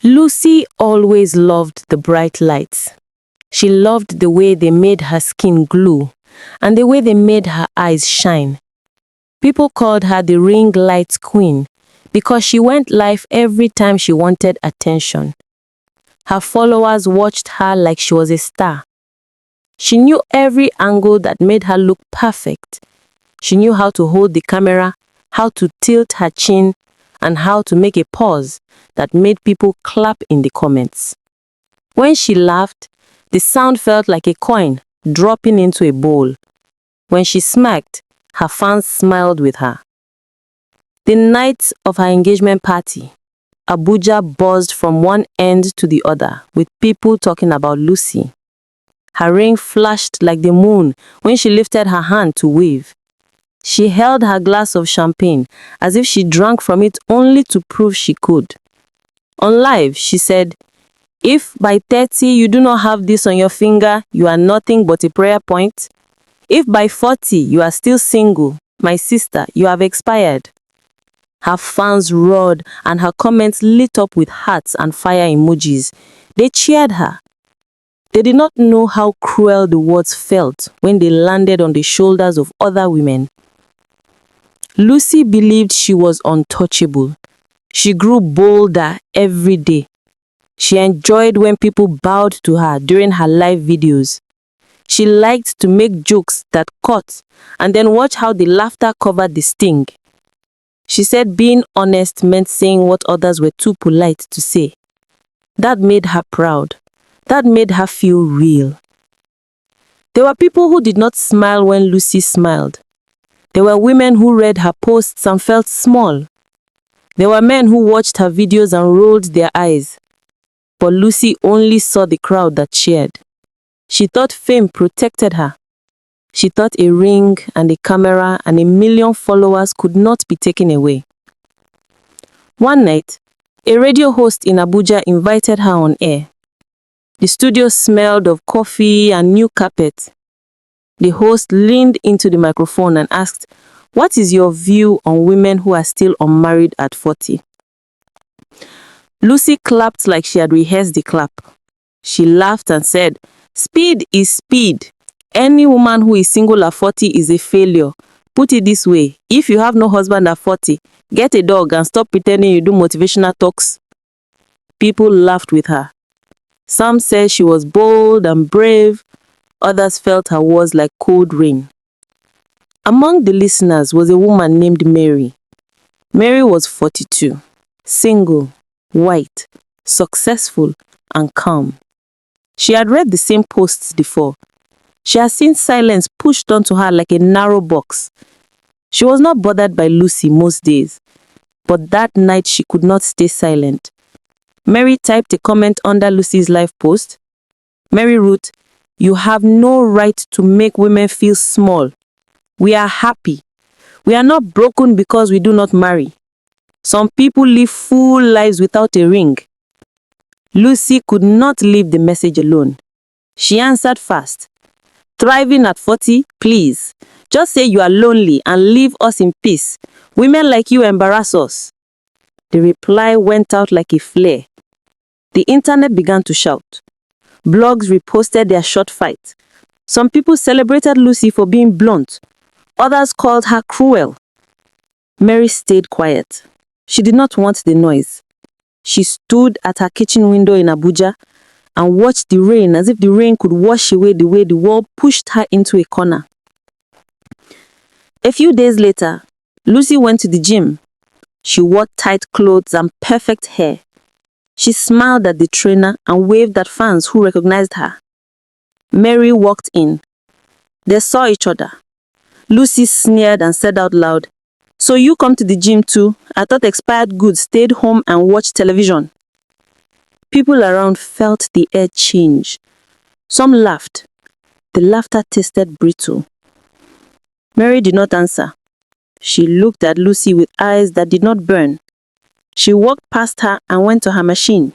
Lucy always loved the bright lights. She loved the way they made her skin glow and the way they made her eyes shine. People called her the ring light queen because she went live every time she wanted attention. Her followers watched her like she was a star. She knew every angle that made her look perfect. She knew how to hold the camera, how to tilt her chin, and how to make a pause that made people clap in the comments. When she laughed, the sound felt like a coin dropping into a bowl. When she smirked, her fans smiled with her. The night of her engagement party, Abuja buzzed from one end to the other with people talking about Lucy. Her ring flashed like the moon when she lifted her hand to wave. She held her glass of champagne as if she drank from it only to prove she could. On live, she said, "If by 30 you do not have this on your finger, you are nothing but a prayer point. If by 40 you are still single, my sister, you have expired." Her fans roared and her comments lit up with hearts and fire emojis. They cheered her. They did not know how cruel the words felt when they landed on the shoulders of other women. Lucy believed she was untouchable. She grew bolder every day. She enjoyed when people bowed to her during her live videos. She liked to make jokes that cut and then watch how the laughter covered the sting. She said being honest meant saying what others were too polite to say. That made her proud. That made her feel real. There were people who did not smile when Lucy smiled. There were women who read her posts and felt small. There were men who watched her videos and rolled their eyes. But Lucy only saw the crowd that cheered. She thought fame protected her. She thought a ring and a camera and 1,000,000 followers could not be taken away. One night, a radio host in Abuja invited her on air. The studio smelled of coffee and new carpet. The host leaned into the microphone and asked, "What is your view on women who are still unmarried at 40? Lucy clapped like she had rehearsed the clap. She laughed and said, "Speed is speed. Any woman who is single at 40 is a failure. Put it this way, if you have no husband at 40, get a dog and stop pretending you do motivational talks." People laughed with her. Some said she was bold and brave. Others felt her words like cold rain. Among the listeners was a woman named Mary. Mary was 42, single, white, successful, and calm. She had read the same posts before. She had seen silence pushed onto her like a narrow box. She was not bothered by Lucy most days, but that night she could not stay silent. Mary typed a comment under Lucy's live post. Mary wrote, "You have no right to make women feel small. We are happy. We are not broken because we do not marry. Some people live full lives without a ring." Lucy could not leave the message alone. She answered fast. "Thriving at 40, please. Just say you are lonely and leave us in peace. Women like you embarrass us." The reply went out like a flare. The internet began to shout. Blogs reposted their short fight. Some people celebrated Lucy for being blunt. Others called her cruel. Mary stayed quiet. She did not want the noise. She stood at her kitchen window in Abuja and watched the rain as if the rain could wash away the way the world pushed her into a corner. A few days later, Lucy went to the gym. She wore tight clothes and perfect hair. She smiled at the trainer and waved at fans who recognized her. Mary walked in. They saw each other. Lucy sneered and said out loud, "So you come to the gym too? I thought expired goods stayed home and watched television." People around felt the air change. Some laughed. The laughter tasted brittle. Mary did not answer. She looked at Lucy with eyes that did not burn. She walked past her and went to her machine.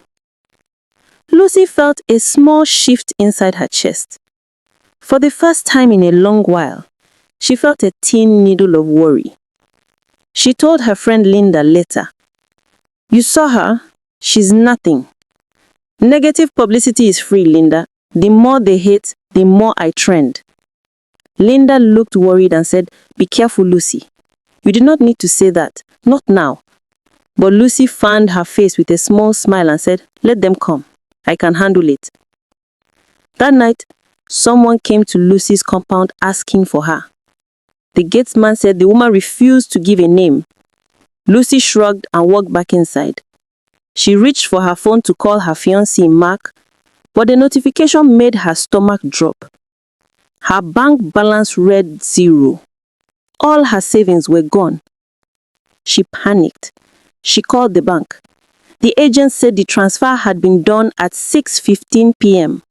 Lucy felt a small shift inside her chest. For the first time in a long while, she felt a thin needle of worry. She told her friend Linda later, "You saw her? She's nothing. Negative publicity is free, Linda. The more they hate, the more I trend. Linda looked worried and said, "Be careful, Lucy. You do not need to say that. Not now." But Lucy fanned her face with a small smile and said, "Let them come. I can handle it." That night, someone came to Lucy's compound asking for her. The gatesman said the woman refused to give a name. Lucy shrugged and walked back inside. She reached for her phone to call her fiancé, Mark, but the notification made her stomach drop. Her bank balance read 0. All her savings were gone. She panicked. She called the bank. The agent said the transfer had been done at 6:15 p.m.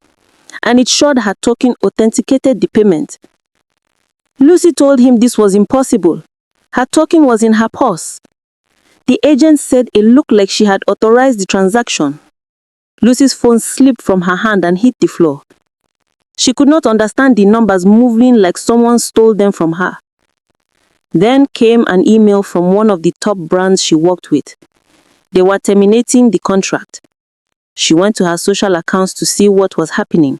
and it showed her token authenticated the payment. Lucy told him this was impossible. Her token was in her purse. The agent said it looked like she had authorized the transaction. Lucy's phone slipped from her hand and hit the floor. She could not understand the numbers moving like someone stole them from her. Then came an email from one of the top brands she worked with. They were terminating the contract. She went to her social accounts to see what was happening.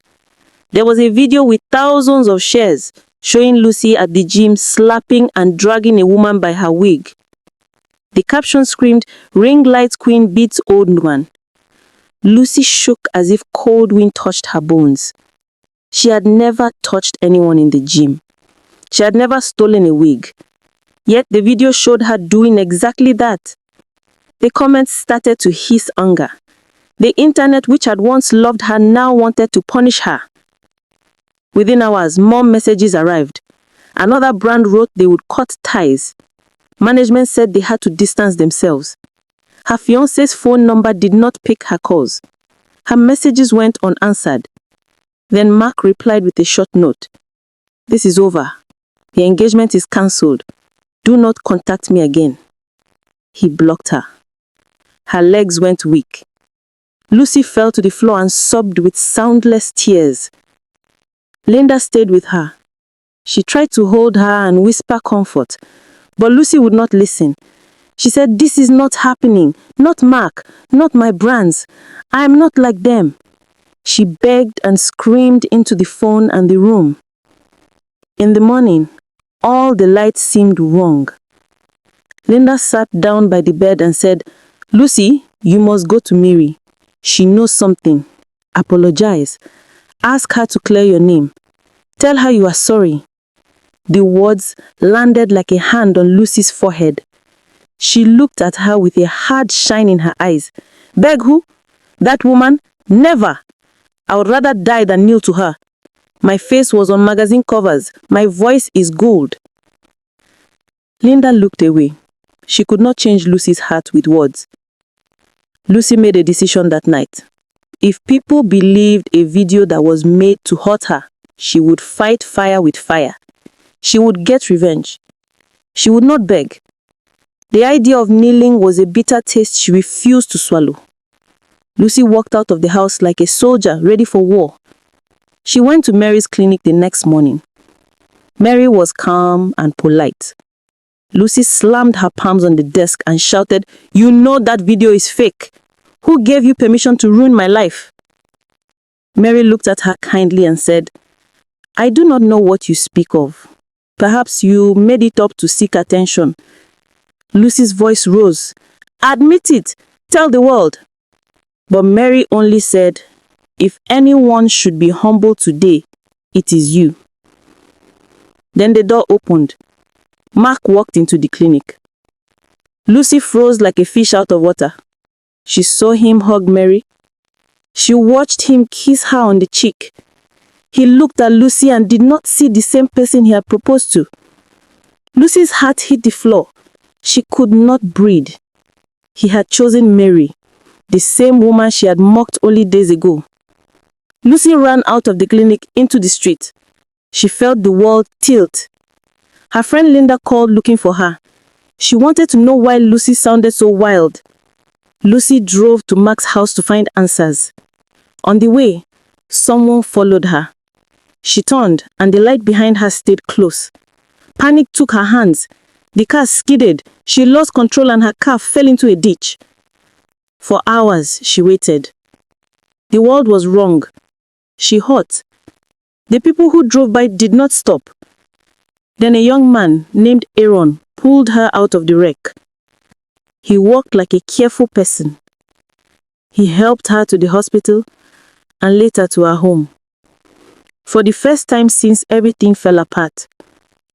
There was a video with thousands of shares showing Lucy at the gym slapping and dragging a woman by her wig. The caption screamed, "Ring light queen beats old man." Lucy shook as if cold wind touched her bones. She had never touched anyone in the gym. She had never stolen a wig. Yet the video showed her doing exactly that. The comments started to hiss anger. The internet, which had once loved her, now wanted to punish her. Within hours, more messages arrived. Another brand wrote they would cut ties. Management said they had to distance themselves. Her fiancé's phone number did not pick her calls. Her messages went unanswered. Then Mark replied with a short note. "This is over. The engagement is cancelled. Do not contact me again." He blocked her. Her legs went weak. Lucy fell to the floor and sobbed with soundless tears. Linda stayed with her. She tried to hold her and whisper comfort, but Lucy would not listen. She said, "This is not happening. Not Mark, not my brands. I am not like them." She begged and screamed into the phone and the room. In the morning, all the lights seemed wrong. Linda sat down by the bed and said, "Lucy, you must go to Mary. She knows something. Apologize. Ask her to clear your name. Tell her you are sorry." The words landed like a hand on Lucy's forehead. She looked at her with a hard shine in her eyes. "Beg who? That woman? Never! I would rather die than kneel to her. My face was on magazine covers. My voice is gold." Linda looked away. She could not change Lucy's heart with words. Lucy made a decision that night. If people believed a video that was made to hurt her, she would fight fire with fire. She would get revenge. She would not beg. The idea of kneeling was a bitter taste she refused to swallow. Lucy walked out of the house like a soldier ready for war. She went to Mary's clinic the next morning. Mary was calm and polite. Lucy slammed her palms on the desk and shouted, "You know that video is fake. Who gave you permission to ruin my life?" Mary looked at her kindly and said, "I do not know what you speak of. Perhaps you made it up to seek attention." Lucy's voice rose. "Admit it. Tell the world." But Mary only said, "If anyone should be humble today, it is you." Then the door opened. Mark walked into the clinic. Lucy froze like a fish out of water. She saw him hug Mary. She watched him kiss her on the cheek. He looked at Lucy and did not see the same person he had proposed to. Lucy's heart hit the floor. She could not breathe. He had chosen Mary, the same woman she had mocked only days ago. Lucy ran out of the clinic into the street. She felt the world tilt. Her friend Linda called looking for her. She wanted to know why Lucy sounded so wild. Lucy drove to Mark's house to find answers. On the way, someone followed her. She turned, and the light behind her stayed close. Panic took her hands. The car skidded. She lost control and her car fell into a ditch. For hours, she waited. The world was wrong. She hurt. The people who drove by did not stop. Then a young man named Aaron pulled her out of the wreck. He walked like a careful person. He helped her to the hospital and later to her home. For the first time since everything fell apart,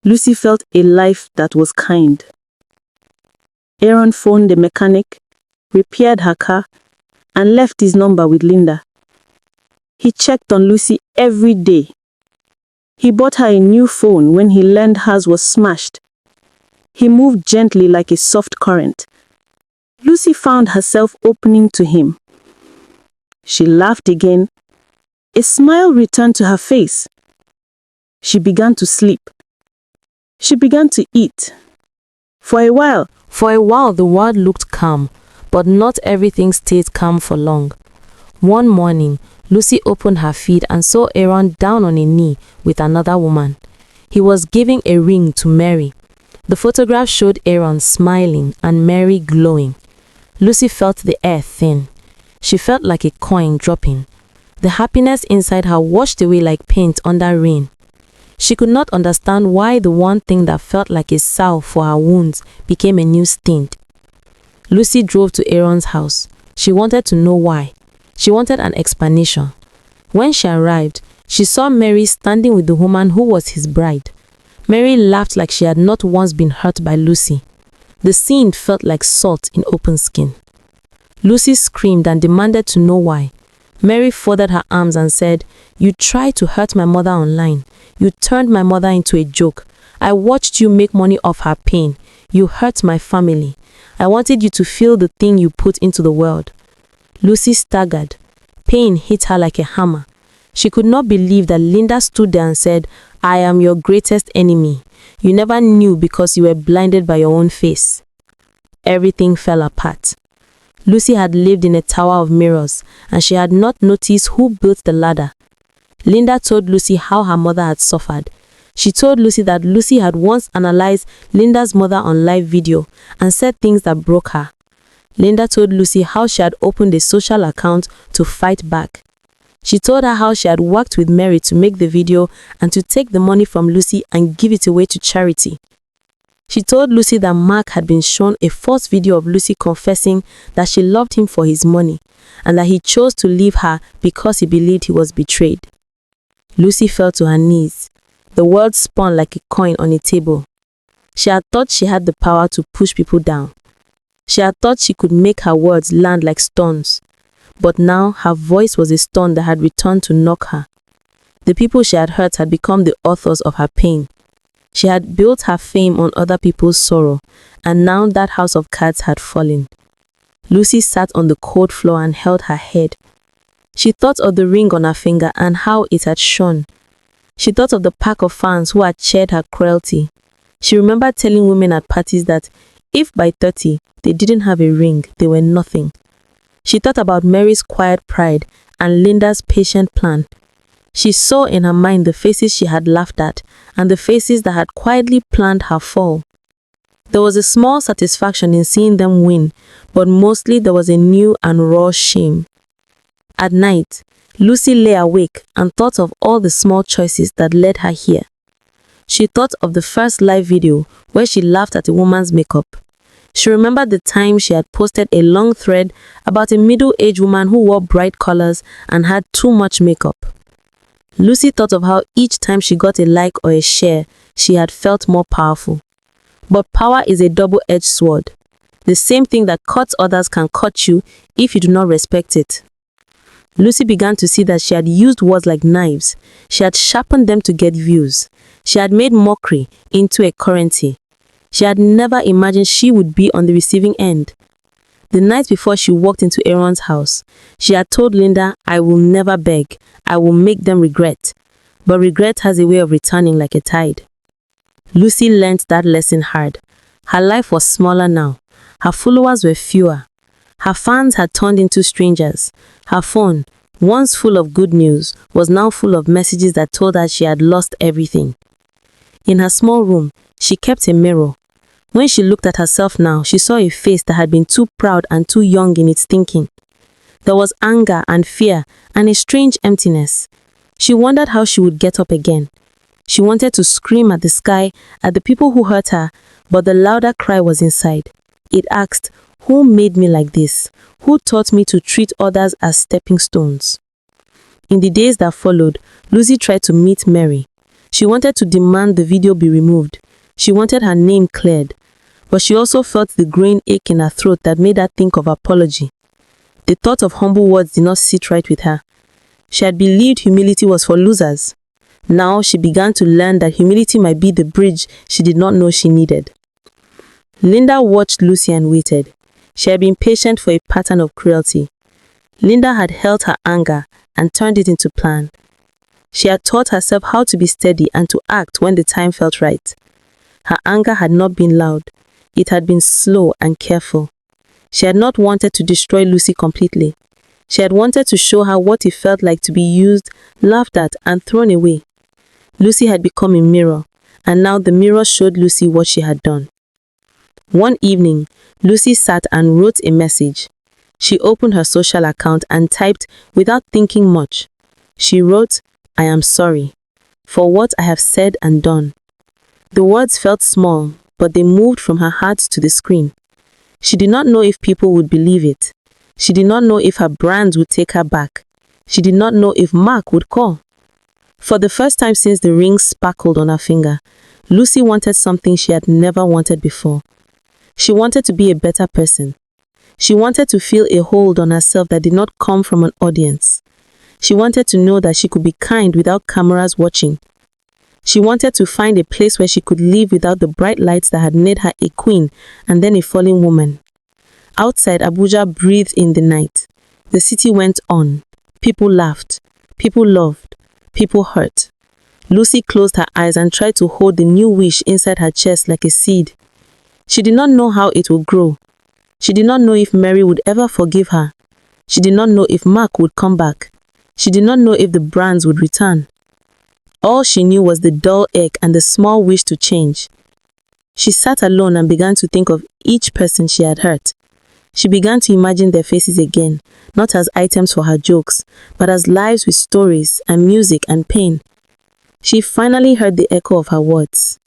Lucy felt a life that was kind. Aaron phoned the mechanic, repaired her car, and left his number with Linda. He checked on Lucy every day. He bought her a new phone when he learned hers was smashed. He moved gently like a soft current. Lucy found herself opening to him. She laughed again. A smile returned to her face. She began to sleep. She began to eat. For a while, the world looked calm, but not everything stayed calm for long. One morning, Lucy opened her feed and saw Aaron down on a knee with another woman. He was giving a ring to Mary. The photograph showed Aaron smiling and Mary glowing. Lucy felt the air thin. She felt like a coin dropping. The happiness inside her washed away like paint under rain. She could not understand why the one thing that felt like a salve for her wounds became a new sting. Lucy drove to Aaron's house. She wanted to know why. She wanted an explanation. When she arrived, she saw Mary standing with the woman who was his bride. Mary laughed like she had not once been hurt by Lucy. The scene felt like salt in open skin. Lucy screamed and demanded to know why. Mary folded her arms and said, "You tried to hurt my mother online. You turned my mother into a joke. I watched you make money off her pain. You hurt my family. I wanted you to feel the thing you put into the world." Lucy staggered. Pain hit her like a hammer. She could not believe that Linda stood there and said, "I am your greatest enemy. You never knew because you were blinded by your own face." Everything fell apart. Lucy had lived in a tower of mirrors, and she had not noticed who built the ladder. Linda told Lucy how her mother had suffered. She told Lucy that Lucy had once analyzed Linda's mother on live video and said things that broke her. Linda told Lucy how she had opened a social account to fight back. She told her how she had worked with Mary to make the video and to take the money from Lucy and give it away to charity. She told Lucy that Mark had been shown a false video of Lucy confessing that she loved him for his money and that he chose to leave her because he believed he was betrayed. Lucy fell to her knees. The world spun like a coin on a table. She had thought she had the power to push people down. She had thought she could make her words land like stones. But now her voice was a stone that had returned to knock her. The people she had hurt had become the authors of her pain. She had built her fame on other people's sorrow, and now that house of cards had fallen. Lucy sat on the cold floor and held her head. She thought of the ring on her finger and how it had shone. She thought of the pack of fans who had shared her cruelty. She remembered telling women at parties that if by 30 they didn't have a ring, they were nothing. She thought about Mary's quiet pride and Linda's patient plan. She saw in her mind the faces she had laughed at and the faces that had quietly planned her fall. There was a small satisfaction in seeing them win, but mostly there was a new and raw shame. At night, Lucy lay awake and thought of all the small choices that led her here. She thought of the first live video where she laughed at a woman's makeup. She remembered the time she had posted a long thread about a middle-aged woman who wore bright colors and had too much makeup. Lucy thought of how each time she got a like or a share, she had felt more powerful. But power is a double-edged sword. The same thing that cuts others can cut you if you do not respect it. Lucy began to see that she had used words like knives. She had sharpened them to get views. She had made mockery into a currency. She had never imagined she would be on the receiving end. The night before she walked into Aaron's house, she had told Linda, "I will never beg. I will make them regret." But regret has a way of returning like a tide. Lucy learned that lesson hard. Her life was smaller now. Her followers were fewer. Her fans had turned into strangers. Her phone, once full of good news, was now full of messages that told her she had lost everything. In her small room, she kept a mirror. When she looked at herself now, she saw a face that had been too proud and too young in its thinking. There was anger and fear and a strange emptiness. She wondered how she would get up again. She wanted to scream at the sky, at the people who hurt her, but the louder cry was inside. It asked, "Who made me like this? Who taught me to treat others as stepping stones?" In the days that followed, Lucy tried to meet Mary. She wanted to demand the video be removed. She wanted her name cleared. But she also felt the growing ache in her throat that made her think of apology. The thought of humble words did not sit right with her. She had believed humility was for losers. Now she began to learn that humility might be the bridge she did not know she needed. Linda watched Lucy and waited. She had been patient for a pattern of cruelty. Linda had held her anger and turned it into plan. She had taught herself how to be steady and to act when the time felt right. Her anger had not been loud. It had been slow and careful. She had not wanted to destroy Lucy completely. She had wanted to show her what it felt like to be used, laughed at, and thrown away. Lucy had become a mirror, and now the mirror showed Lucy what she had done. One evening, Lucy sat and wrote a message. She opened her social account and typed without thinking much. She wrote, "I am sorry for what I have said and done." The words felt small, but they moved from her heart to the screen. She did not know if people would believe it. She did not know if her brands would take her back. She did not know if Mark would call. For the first time since the ring sparkled on her finger, Lucy wanted something she had never wanted before. She wanted to be a better person. She wanted to feel a hold on herself that did not come from an audience. She wanted to know that she could be kind without cameras watching. She wanted to find a place where she could live without the bright lights that had made her a queen and then a fallen woman. Outside, Abuja breathed in the night. The city went on. People laughed. People loved. People hurt. Lucy closed her eyes and tried to hold the new wish inside her chest like a seed. She did not know how it would grow. She did not know if Mary would ever forgive her. She did not know if Mark would come back. She did not know if the brands would return. All she knew was the dull ache and the small wish to change. She sat alone and began to think of each person she had hurt. She began to imagine their faces again, not as items for her jokes, but as lives with stories and music and pain. She finally heard the echo of her words.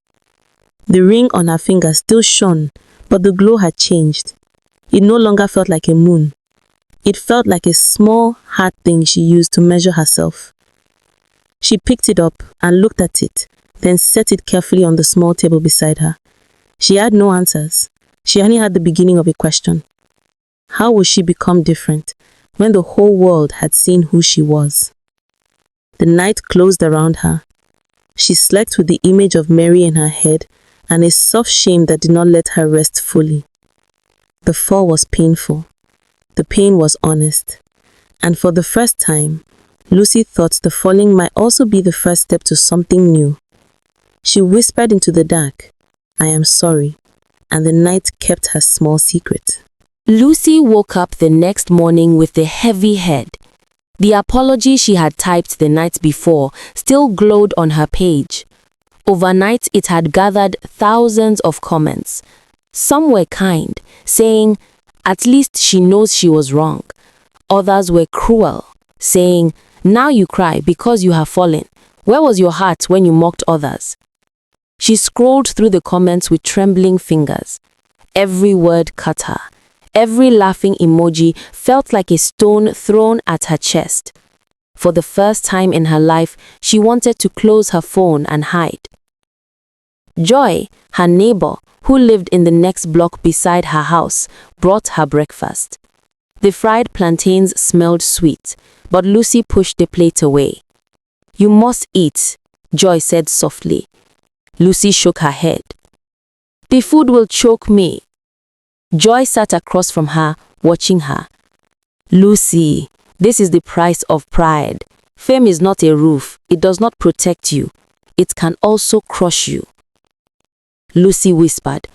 The ring on her finger still shone, but the glow had changed. It no longer felt like a moon. It felt like a small, hard thing she used to measure herself. She picked it up and looked at it, then set it carefully on the small table beside her. She had no answers. She only had the beginning of a question. How would she become different when the whole world had seen who she was? The night closed around her. She slept with the image of Mary in her head and a soft shame that did not let her rest fully. The fall was painful. The pain was honest. And for the first time, Lucy thought the falling might also be the first step to something new. She whispered into the dark, "I am sorry," and the night kept her small secret. Lucy woke up the next morning with a heavy head. The apology she had typed the night before still glowed on her page. Overnight, it had gathered thousands of comments. Some were kind, saying, "At least she knows she was wrong." Others were cruel, saying, "Now you cry because you have fallen. Where was your heart when you mocked others?" She scrolled through the comments with trembling fingers. Every word cut her. Every laughing emoji felt like a stone thrown at her chest. For the first time in her life, she wanted to close her phone and hide. Joy, her neighbor, who lived in the next block beside her house, brought her breakfast. The fried plantains smelled sweet, but Lucy pushed the plate away. "You must eat," Joy said softly. Lucy shook her head. "The food will choke me." Joy sat across from her, watching her. "Lucy, this is the price of pride. Fame is not a roof. It does not protect you. It can also crush you." Lucy whispered,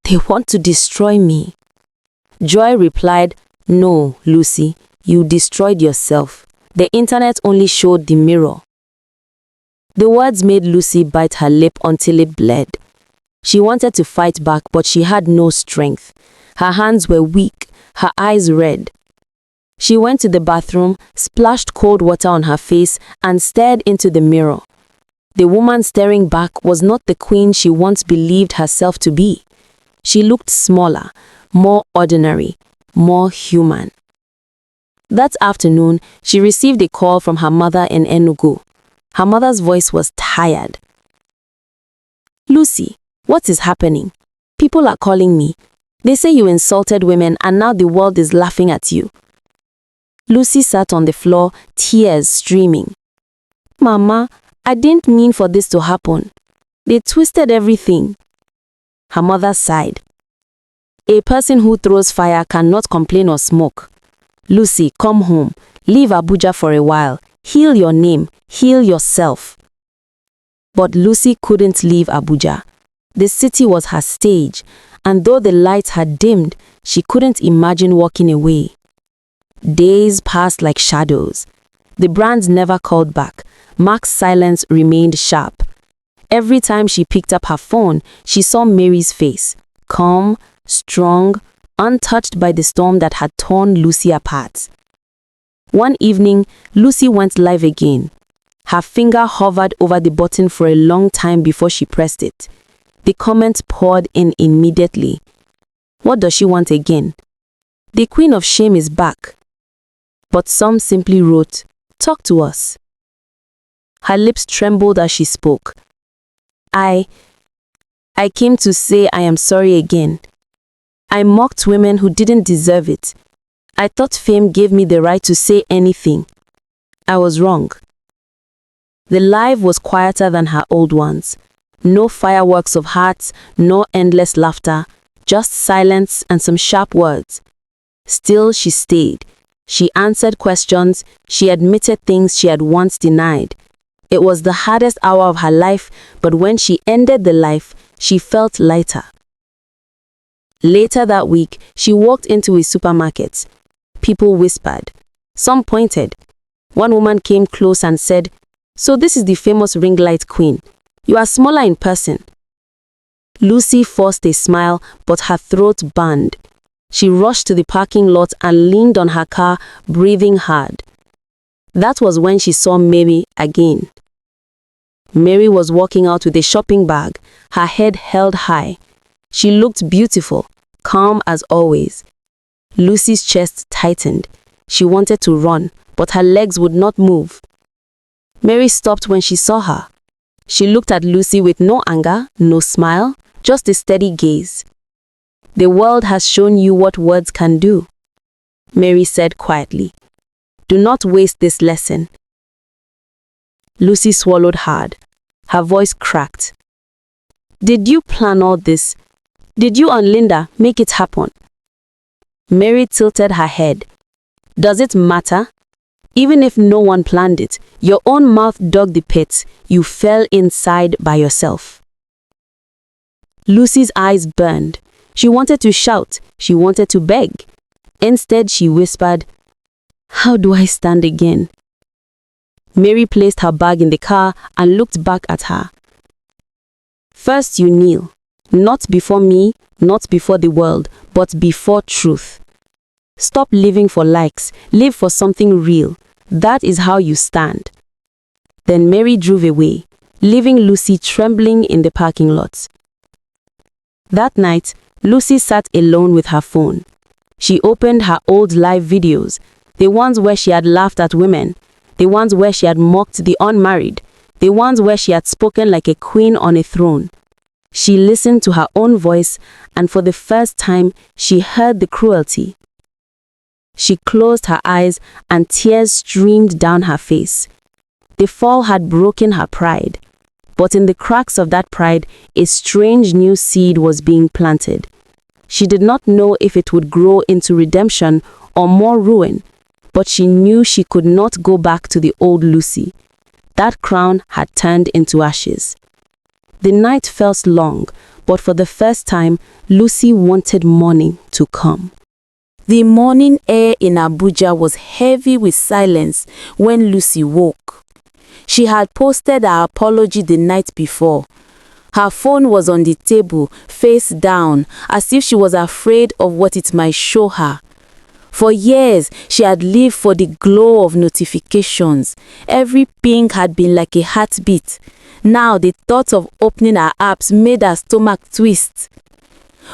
"They want to destroy me." Joy replied, "No, Lucy, you destroyed yourself. The internet only showed the mirror." The words made Lucy bite her lip until it bled. She wanted to fight back, but she had no strength. Her hands were weak, her eyes red. She went to the bathroom, splashed cold water on her face, and stared into the mirror. The woman staring back was not the queen she once believed herself to be. She looked smaller, more ordinary, more human. That afternoon, she received a call from her mother in Enugu. Her mother's voice was tired. "Lucy, what is happening? People are calling me. They say you insulted women and now the world is laughing at you." Lucy sat on the floor, tears streaming. "Mama, I didn't mean for this to happen. They twisted everything." Her mother sighed. "A person who throws fire cannot complain or smoke. Lucy, come home. Leave Abuja for a while. Heal your name. Heal yourself." But Lucy couldn't leave Abuja. The city was her stage, and though the lights had dimmed, she couldn't imagine walking away. Days passed like shadows. The brands never called back. Mark's silence remained sharp. Every time she picked up her phone, she saw Mary's face, calm, strong, untouched by the storm that had torn Lucy apart. One evening, Lucy went live again. Her finger hovered over the button for a long time before she pressed it. The comments poured in immediately. What does she want again? The Queen of Shame is back. But some simply wrote, "Talk to us." Her lips trembled as she spoke. I came to say I am sorry again. I mocked women who didn't deserve it. I thought fame gave me the right to say anything. I was wrong." The live was quieter than her old ones. No fireworks of hearts, no endless laughter, just silence and some sharp words. Still, she stayed. She answered questions, she admitted things she had once denied. It was the hardest hour of her life, but when she ended the life, she felt lighter. Later that week, she walked into a supermarket. People whispered. Some pointed. One woman came close and said, "So this is the famous ring light queen. You are smaller in person." Lucy forced a smile, but her throat burned. She rushed to the parking lot and leaned on her car, breathing hard. That was when she saw Mary again. Mary was walking out with a shopping bag, her head held high. She looked beautiful, calm as always. Lucy's chest tightened. She wanted to run, but her legs would not move. Mary stopped when she saw her. She looked at Lucy with no anger, no smile, just a steady gaze. "The world has shown you what words can do," Mary said quietly. "Do not waste this lesson." Lucy swallowed hard. Her voice cracked. "Did you plan all this? Did you and Linda make it happen?" Mary tilted her head. "Does it matter? Even if no one planned it, your own mouth dug the pit. You fell inside by yourself." Lucy's eyes burned. She wanted to shout. She wanted to beg. Instead, she whispered, "How do I stand again?" Mary placed her bag in the car and looked back at her. "First you kneel. Not before me, not before the world, but before truth. Stop living for likes. Live for something real. That is how you stand." Then Mary drove away, leaving Lucy trembling in the parking lot. That night, Lucy sat alone with her phone. She opened her old live videos, the ones where she had laughed at women, the ones where she had mocked the unmarried, the ones where she had spoken like a queen on a throne. She listened to her own voice, and for the first time, she heard the cruelty. She closed her eyes, and tears streamed down her face. The fall had broken her pride. But in the cracks of that pride, a strange new seed was being planted. She did not know if it would grow into redemption or more ruin, but she knew she could not go back to the old Lucy. That crown had turned into ashes. The night felt long, but for the first time, Lucy wanted morning to come. The morning air in Abuja was heavy with silence when Lucy woke. She had posted her apology the night before. Her phone was on the table, face down, as if she was afraid of what it might show her. For years, she had lived for the glow of notifications. Every ping had been like a heartbeat. Now the thought of opening her apps made her stomach twist.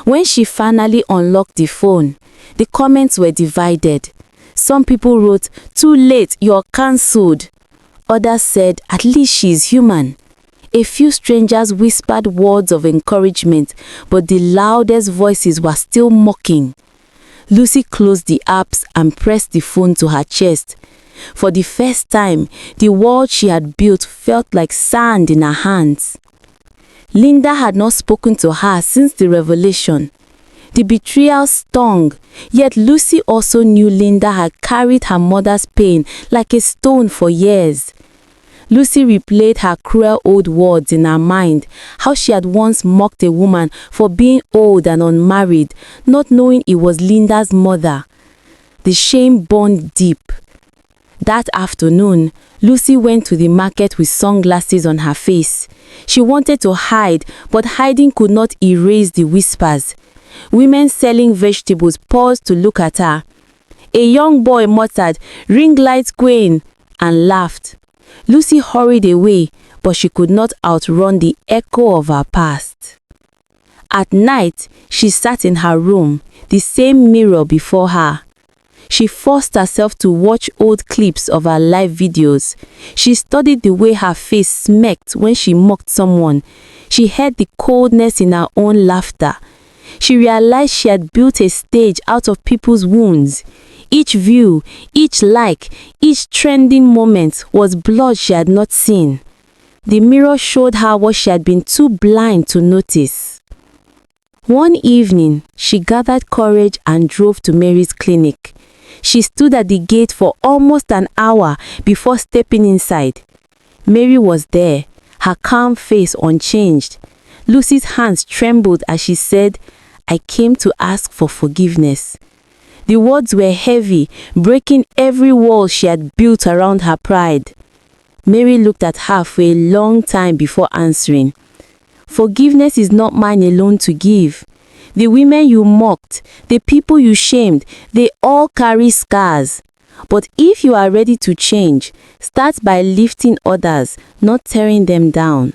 When she finally unlocked the phone, the comments were divided. Some people wrote, "Too late, you're cancelled." Others said, "At least she's human." A few strangers whispered words of encouragement, but the loudest voices were still mocking. Lucy closed the apps and pressed the phone to her chest. For the first time, the world she had built felt like sand in her hands. Linda had not spoken to her since the revelation. The betrayal stung, yet Lucy also knew Linda had carried her mother's pain like a stone for years. Lucy replayed her cruel old words in her mind, how she had once mocked a woman for being old and unmarried, not knowing it was Linda's mother. The shame burned deep. That afternoon, Lucy went to the market with sunglasses on her face. She wanted to hide, but hiding could not erase the whispers. Women selling vegetables paused to look at her. A young boy muttered, "Ring light queen," and laughed. Lucy hurried away, but she could not outrun the echo of her past. At night, she sat in her room, the same mirror before her. She forced herself to watch old clips of her live videos. She studied the way her face smirked when she mocked someone. She heard the coldness in her own laughter. She realized she had built a stage out of people's wounds. Each view, each like, each trending moment was blood she had not seen. The mirror showed her what she had been too blind to notice. One evening, she gathered courage and drove to Mary's clinic. She stood at the gate for almost an hour before stepping inside. Mary was there, her calm face unchanged. Lucy's hands trembled as she said, "I came to ask for forgiveness." The words were heavy, breaking every wall she had built around her pride. Mary looked at her for a long time before answering. "Forgiveness is not mine alone to give. The women you mocked, the people you shamed, they all carry scars. But if you are ready to change, start by lifting others, not tearing them down."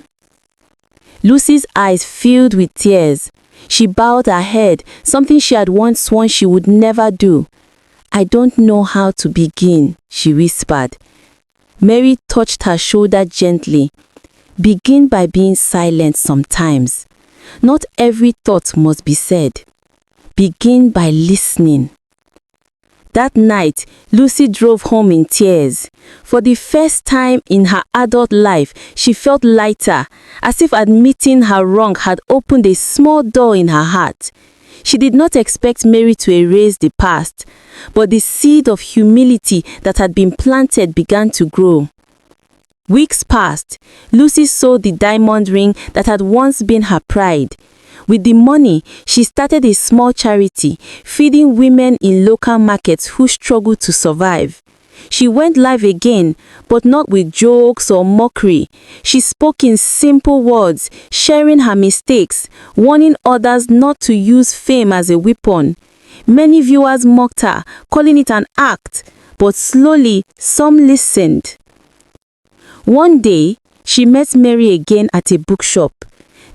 Lucy's eyes filled with tears. She bowed her head, something she had once sworn she would never do. "I don't know how to begin," she whispered. Mary touched her shoulder gently. "Begin by being silent sometimes. Not every thought must be said. Begin by listening." That night, Lucy drove home in tears. For the first time in her adult life, she felt lighter, as if admitting her wrong had opened a small door in her heart. She did not expect Mary to erase the past, but the seed of humility that had been planted began to grow. Weeks passed. Lucy sold the diamond ring that had once been her pride. With the money, she started a small charity, feeding women in local markets who struggled to survive. She went live again, but not with jokes or mockery. She spoke in simple words, sharing her mistakes, warning others not to use fame as a weapon. Many viewers mocked her, calling it an act, but slowly some listened. One day, she met Mary again at a bookshop.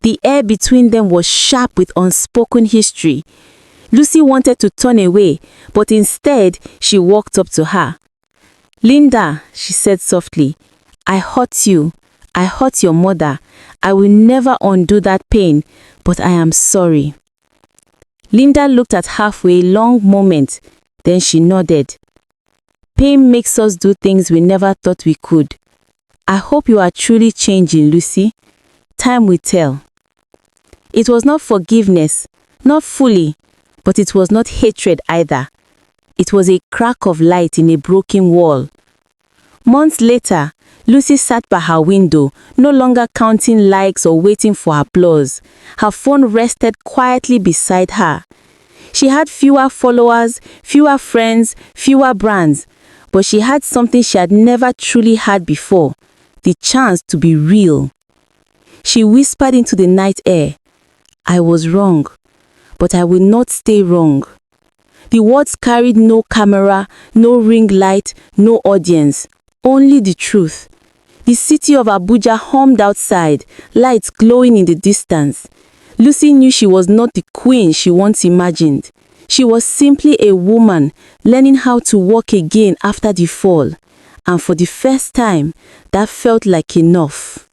The air between them was sharp with unspoken history. Lucy wanted to turn away, but instead, she walked up to her. "Linda," she said softly, "I hurt you. I hurt your mother. I will never undo that pain, but I am sorry." Linda looked at her for a long moment, then she nodded. "Pain makes us do things we never thought we could. I hope you are truly changing, Lucy. Time will tell." It was not forgiveness, not fully, but it was not hatred either. It was a crack of light in a broken wall. Months later, Lucy sat by her window, no longer counting likes or waiting for applause. Her phone rested quietly beside her. She had fewer followers, fewer friends, fewer brands, but she had something she had never truly had before, the chance to be real. She whispered into the night air, "I was wrong, but I will not stay wrong." The words carried no camera, no ring light, no audience, only the truth. The city of Abuja hummed outside, lights glowing in the distance. Lucy knew she was not the queen she once imagined. She was simply a woman learning how to walk again after the fall. And for the first time, that felt like enough.